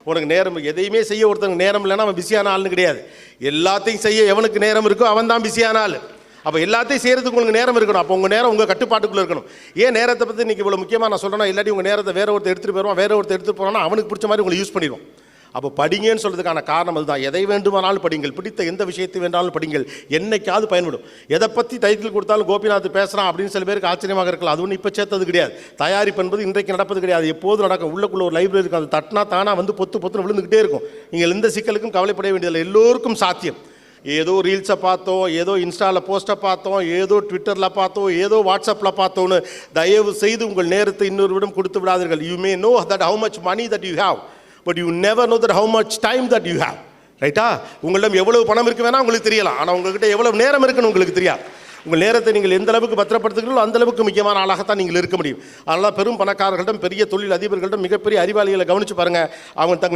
உனக்கு நேரம் எதையுமே செய்ய ஒருத்தனுக்கு நேரம் இல்லைன்னா அவன் பிஸியான ஆள்னு கிடையாது. எல்லாத்தையும் செய்ய எவனுக்கு நேரம் இருக்கோ அவன் தான் பிஸியான ஆள். அப்போ எல்லாத்தையும் செய்கிறதுக்கு உங்களுக்கு நேரம் இருக்கணும். அப்போ உங்கள் நேரம் உங்கள் கட்டுப்பாட்டுக்குள்ளே இருக்கணும். ஏன் நேரத்தை பற்றி இன்றைக்கி இவ்வளோ முக்கியமாக நான் சொல்கிறேன்னா, இல்லாட்டி உங்கள் நேரத்தை வேறு ஒருத்தர் எடுத்துகிட்டு போயிடுவான், வேறு ஒருத்தர் எடுத்துகிட்டு போகிறான்னா அவனுக்கு பிடிச்ச மாதிரி உங்களை யூஸ் பண்ணிடுவோம். அப்போ படிங்கன்னு சொல்கிறதுக்கான காரணம் அதுதான். எதை வேண்டுமானாலும் படிங்கள், பிடித்த எந்த விஷயத்தை வேண்டாலும் படிங்கள், என்னைக்காவது பயன்படும். எதை பற்றி டைட்டில் கொடுத்தாலும் கோபிநாத் பேசுகிறான் அப்படின்னு சில பேருக்கு ஆச்சரியமாக இருக்கலாம். அது ஒன்றும் இப்போ சேர்த்தது கிடையாது. தயாரிப்பு என்பது இன்றைக்கு நடப்பது கிடையாது, எப்போதும் நடக்கும். உள்ளுக்குள்ள ஒரு லைப்ரரி இருக்கும், அது தட்டினா தானாக வந்து பொத்துன்னு விழுந்துக்கிட்டே இருக்கும். நீங்கள் எந்த சிக்கலுக்கும் கவலைப்பட வேண்டியதில்லை, எல்லோருக்கும் சாத்தியம். ஏதோ ரீல்ஸை பார்த்தோம், ஏதோ இன்ஸ்டாவில் போஸ்ட்டை பார்த்தோம், ஏதோ ட்விட்டரில் பார்த்தோம், ஏதோ வாட்ஸ்அப்பில் பார்த்தோன்னு தயவு செய்து உங்கள் நேரத்தை இன்னொருவிடம் கொடுத்து விடாதீர்கள். You may know that how much money that you have, but you never know that how much time that you have. ரைட்டா? உங்களிடம் எவ்வளவு பணம் இருக்கு வேணால் உங்களுக்கு தெரியலாம், ஆனால் உங்கள்கிட்ட எவ்வளவு நேரம் இருக்குன்னு உங்களுக்கு தெரியாது. உங்கள் நேரத்தை நீங்கள் எந்த அளவுக்கு பத்திரப்படுத்துகிறீங்களோ அந்த அளவுக்கு முக்கியமான ஆளாகத்தான் நீங்கள் இருக்க முடியும். அதனால் பெரும் பணக்காரர்களிடம், பெரிய தொழில் அதிபர்களிடம், மிகப்பெரிய அறிவாளிகளை கவனித்து பாருங்கள். அவங்க தங்க